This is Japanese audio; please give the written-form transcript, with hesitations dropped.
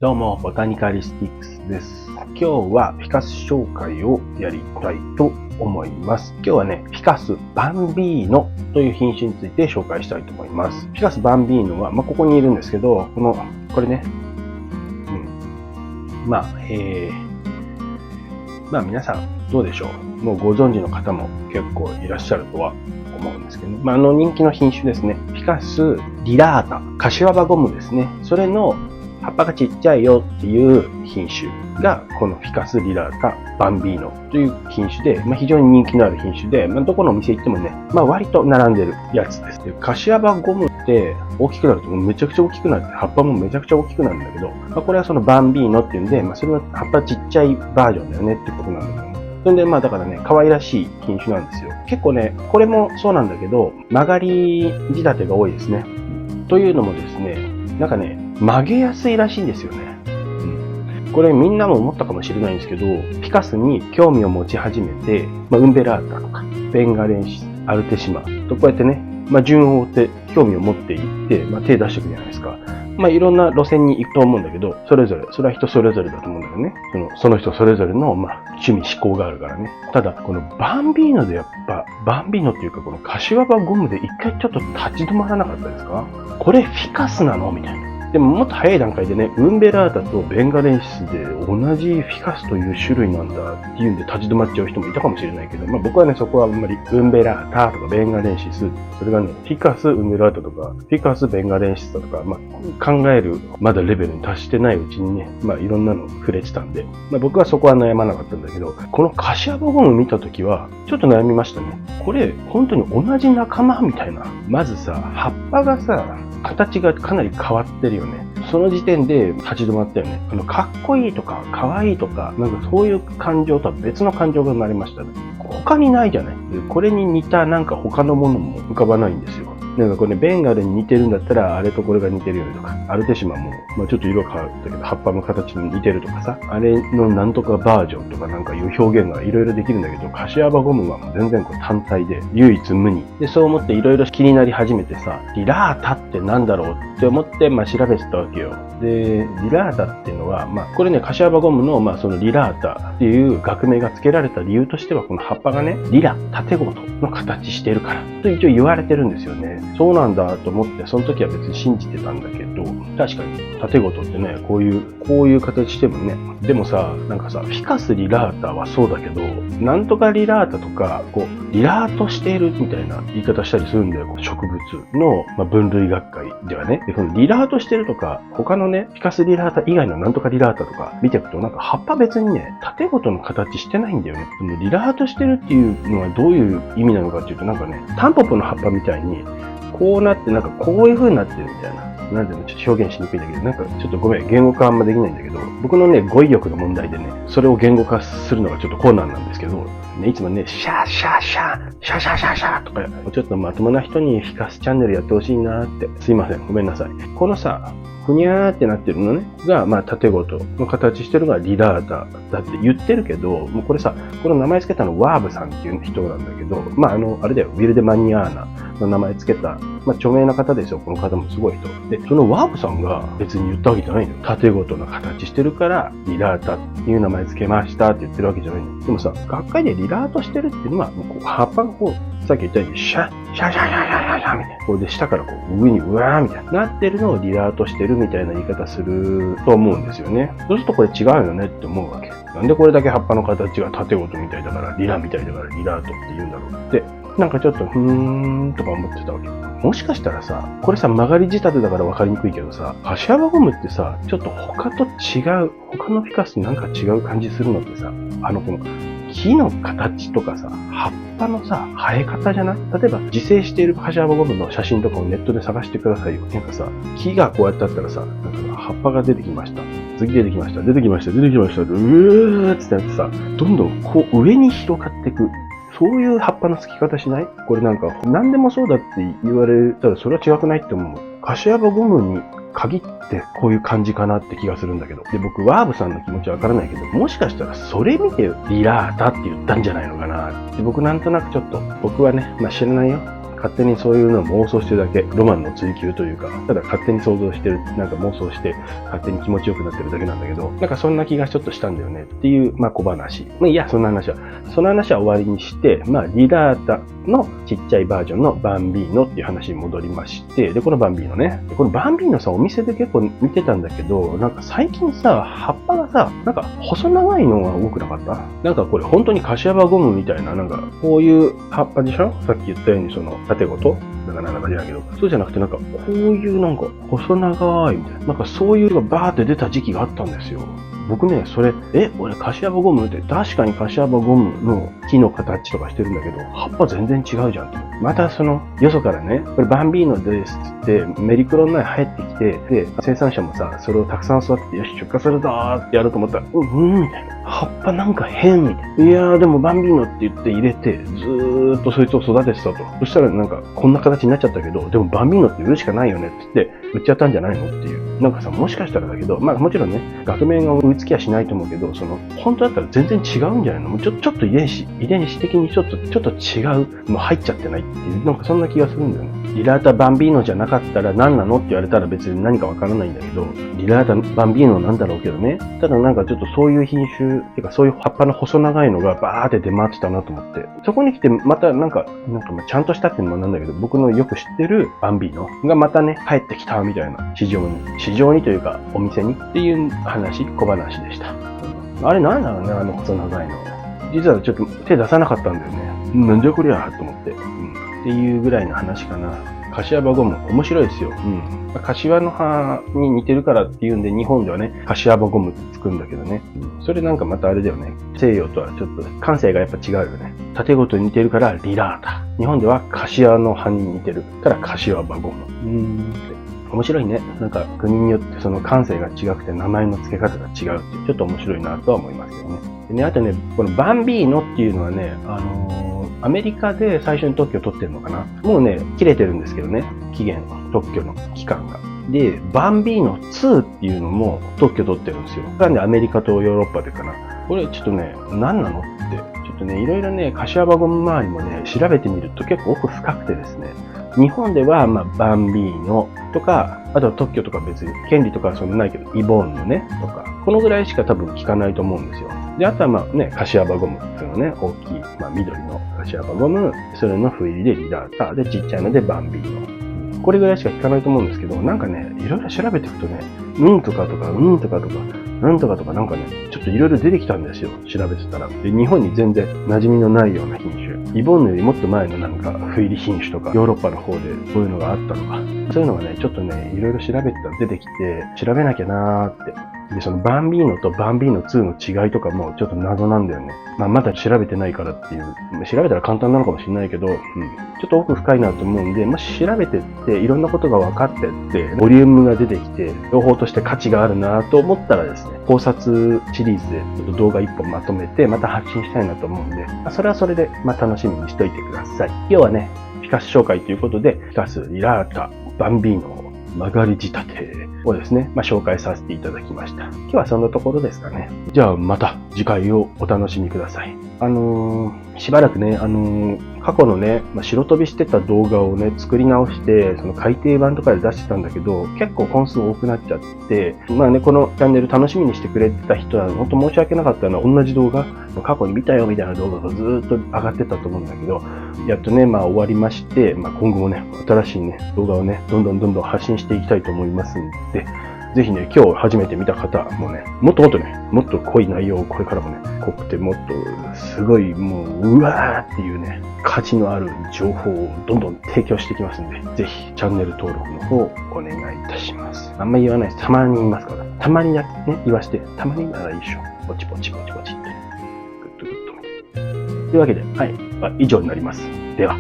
どうも、ボタニカリスティックスです。今日はフィカス紹介をやりたいと思います。今日はね、フィカスバンビーノという品種について紹介したいと思います。フィカスバンビーノは、ここにいるんですけど、これね、皆さんどうでしょう。もうご存知の方も結構いらっしゃるとは思うんですけどね。人気の品種ですね。フィカスリラータ、柏葉ゴムですね。それの葉っぱがちっちゃいよっていう品種がこのフィカスリラータバンビーノという品種で、非常に人気のある品種で、どこのお店行ってもね、割と並んでるやつです。で、柏葉ゴムって大きくなるとめちゃくちゃ大きくなって、葉っぱもめちゃくちゃ大きくなるんだけど、これはそのバンビーノっていうんで、それは葉っぱちっちゃいバージョンだよねってことなんだけど、それでだからね、可愛らしい品種なんですよ。結構ね、これもそうなんだけど、曲がり仕立てが多いですね。というのもですね、曲げやすいらしいんですよね。これみんなも思ったかもしれないんですけど、フィカスに興味を持ち始めて、ウンベラータとか、ベンガレンシス、アルテシマとこうやってね、順を追って興味を持っていって、手出していくじゃないですか。いろんな路線に行くと思うんだけど、それれは人それぞれだと思うんだけどね。その人それぞれの、趣味嗜好があるからね。ただ、このバンビーノでバンビーノっていうかこの柏葉ゴムで一回ちょっと立ち止まらなかったですか？これフィカスなのみたいな。でももっと早い段階でね、ウンベラータとベンガレンシスで同じフィカスという種類なんだっていうんで立ち止まっちゃう人もいたかもしれないけど、僕はね、そこはあんまりウンベラータとかベンガレンシス、それがね、フィカス、ウンベラータとか、フィカス、ベンガレンシスとか、考えるまだレベルに達してないうちにね、いろんなの触れてたんで、僕はそこは悩まなかったんだけど、この柏葉ゴム見たときは、ちょっと悩みましたね。これ、本当に同じ仲間みたいな。まずさ、葉っぱがさ、形がかなり変わってるよね。その時点で立ち止まったよね。かっこいいとか、かわいいとか、そういう感情とは別の感情が生まれましたね。他にないじゃない。これに似た他のものも浮かばないんですよ。これベンガルに似てるんだったら、あれとこれが似てるよねとか、アルテシマも、ちょっと色変わったけど、葉っぱの形に似てるとかさ、あれのなんとかバージョンとかいう表現がいろいろできるんだけど、柏葉ゴムは全然単体で、唯一無二。で、そう思っていろいろ気になり始めてさ、リラータってなんだろうって思って、調べてたわけよ。で、リラータっていうのは、これね、柏葉ゴムの、そのリラータっていう学名が付けられた理由としては、この葉っぱがね、リラ、縦ごとの形してるから、と一応言われてるんですよね。そうなんだと思って、その時は別に信じてたんだけど、確かに、縦ごとってね、こういう形してもね、でもさ、フィカスリラータはそうだけど、なんとかリラータとか、リラートしているみたいな言い方したりするんだよ、植物の、分類学会ではね。で、このリラートしてるとか、他のね、フィカスリラータ以外のなんとかリラータとか見ていくと、葉っぱ別にね、縦ごとの形してないんだよね。でもリラートしてるっていうのはどういう意味なのかっていうと、タンポポの葉っぱみたいに、こうなって、こういう風になってるみたいな。なんていうの、ちょっと表現しにくいんだけど、ちょっとごめん、言語化あんまできないんだけど、僕のね、語彙力の問題でね、それを言語化するのがちょっと困難なんですけど、いつもね、シャーシャーシャー、シャーシャーシャーシャーとか、ちょっとまともな人にフィカスチャンネルやってほしいなーって、すいません、ごめんなさい。このさ、ふにゃーってなってるのね、が、縦ごとの形してるのがリラータだって言ってるけど、もうこれさ、この名前つけたのワーブさんっていう人なんだけど、あれだよ、ウィルデマニアーナの名前つけた、著名な方ですよ、この方もすごい人。で、そのワーブさんが別に言ったわけじゃないのよ。縦ごとの形してるから、リラータっていう名前つけましたって言ってるわけじゃないのよ。でもさ、学会でリラートしてるっていうのは、葉っぱがさっき言ったように、シャッ、シャシャシャシャシャシャみたいな。これで下から上にうわーみたいな。なってるのをリラートしてるみたいな言い方すると思うんですよね。そうするとこれ違うよねって思うわけ。なんでこれだけ葉っぱの形が縦ごとみたいだから、リラみたいだからリラートって言うんだろうって。ちょっと、とか思ってたわけ。もしかしたらさ、これさ、曲がり仕立てだから分かりにくいけどさ、柏葉ゴムってさ、ちょっと他と違う、他のフィカスと違う感じするのってさ、この木の形とかさ、葉っぱのさ、生え方じゃない？例えば、自生している柏葉ゴムの写真とかをネットで探してくださいよ。木がこうやってあったらさ、葉っぱが出てきました。次出てきました。出てきました。出てきました。うーってやってさ、どんどん上に広がっていく。そういう葉っぱの付き方しない？これ何でもそうだって言われたらそれは違くないって思う。柏葉ゴムに限ってこういう感じかなって気がするんだけど。で、僕、ワーブさんの気持ちわからないけど、もしかしたらそれ見てリラータって言ったんじゃないのかなって、僕なんとなくちょっと、僕はね、知らないよ。勝手にそういうのを妄想してるだけ、ロマンの追求というか、ただ勝手に想像してる、なんか妄想して、勝手に気持ちよくなってるだけなんだけど、なんかそんな気がちょっとしたんだよねっていう、小話。いや、その話は終わりにして、リラータのちっちゃいバージョンのバンビーノっていう話に戻りまして、で、このバンビーノね、このバンビーノさ、お店で結構見てたんだけど、なんか最近さ、葉っぱがさ、なんか細長いのが多くなかった？なんかこれ本当にカシワバゴムみたいな、なんかこういう葉っぱでしょ？さっき言ったようにその縦ごとなんか7じゃないけど、そうじゃなくてなんかこういうなんか細長いみたいな、なんかそういうのがバーって出た時期があったんですよ。僕ね、それ、俺カシワバゴムって確かにカシワバゴムの木の形とかしてるんだけど、葉っぱ全然違うじゃんと。またその、よそからね、これバンビーノですってメリクロの前入ってきて、で、生産者もさ、それをたくさん育てて、よし、出荷するぞーってやると思ったら、みたいな。葉っぱなんか変みたいな。いやーでもバンビーノって言って入れて、ずーっとそいつを育ててたと。そしたらなんか、こんな形になっちゃったけど、でもバンビーノって売るしかないよねって言って、売っちゃったんじゃないのっていう。なんかさ、もしかしたらだけど、もちろんね、学名が追いつきはしないと思うけど、その、本当だったら全然違うんじゃないの？ちょっと遺伝子的にちょっと違うの入っちゃってないっていう、なんかそんな気がするんだよね。リラータバンビーノじゃなかったら何なのって言われたら別に何かわからないんだけど、リラータバンビーノなんだろうけどね。ただなんかちょっとそういう品種、っていうかそういう葉っぱの細長いのがバーって出回ってたなと思って。そこに来てまたなんかちゃんとしたっていうのもなんだけど、僕のよく知ってるバンビーノがまたね、帰ってきたみたいな、市場にというかお店にっていう小話でした。あれなんだろうね、あの細長いの。実はちょっと手出さなかったんだよね。なんじゃこりゃと思って。っていうぐらいの話かな。カシワバゴム、面白いですよ。カシワの葉に似てるからっていうんで、日本ではね、カシワバゴムってつくんだけどね。それなんかまたあれだよね。西洋とはちょっと感性がやっぱ違うよね。縦ごとに似てるからリラータ。日本ではカシワの葉に似てるからカシワバゴム。面白いね。なんか国によってその感性が違くて名前の付け方が違うっていう、ちょっと面白いなとは思いますけどね。でね、あとね、このバンビーノっていうのはね、アメリカで最初に特許取ってるのかな。もうね、切れてるんですけどね。特許の期間が。で、バンビーノ2っていうのも特許取ってるんですよ。これはね、アメリカとヨーロッパでかな。これちょっとね、何なのって、ちょっとね、いろいろね、カシワバゴム周りもね、調べてみると結構奥深くてですね、日本では、バンビーノとか、あとは特許とか別に、権利とかはそんなないけど、イボーンのね、とか、このぐらいしか多分聞かないと思うんですよ。で、あとはカシワバゴムっていうのね、大きい、緑のカシワバゴム、それのフ入りでリラータ、で、ちっちゃいのでバンビーノ。これぐらいしか聞かないと思うんですけど、なんかね、いろいろ調べていくとね、なんとかとか、なんかね、ちょっといろいろ出てきたんですよ。調べてたら。で、日本に全然馴染みのないような品種。イボンヌよりもっと前のなんか、フイリ品種とか、ヨーロッパの方でこういうのがあったのか。そういうのがね、ちょっとね、いろいろ調べてたら出てきて、調べなきゃなーって。で、そのバンビーノとバンビーノ2の違いとかもちょっと謎なんだよね。まだ調べてないからっていう。調べたら簡単なのかもしれないけど、ちょっと奥深いなと思うんで、もし調べてっていろんなことが分かってって、ボリュームが出てきて、情報として価値があるなと思ったらですね、考察シリーズでちょっと動画1本まとめて、また発信したいなと思うんで、それはそれで、楽しみにしといてください。今日はね、ピカス紹介ということで、ピカス、リラータ、バンビーノ、曲がり仕立てをですね、紹介させていただきました。今日はそんなところですかね。じゃあまた次回をお楽しみください。しばらくね、過去のね、白飛びしてた動画をね、作り直して、その改訂版とかで出してたんだけど、結構本数多くなっちゃって、このチャンネル楽しみにしてくれてた人は、本当申し訳なかったのは、同じ動画、過去に見たよみたいな動画がずーっと上がってたと思うんだけど、やっとね、終わりまして、今後もね、新しいね、動画をね、どんどん発信していきたいと思いますんで、ぜひね、今日初めて見た方もね、もっと濃い内容をこれからもね、濃くてもっとすごいもうわーっていうね、価値のある情報をどんどん提供していきますんで、ぜひチャンネル登録の方お願いいたします。あんまり言わないです。たまに言いますから。たまにだけね、言わして、たまにならいいでしょ。ポチポチって。グッドグッド。というわけで、以上になります。では。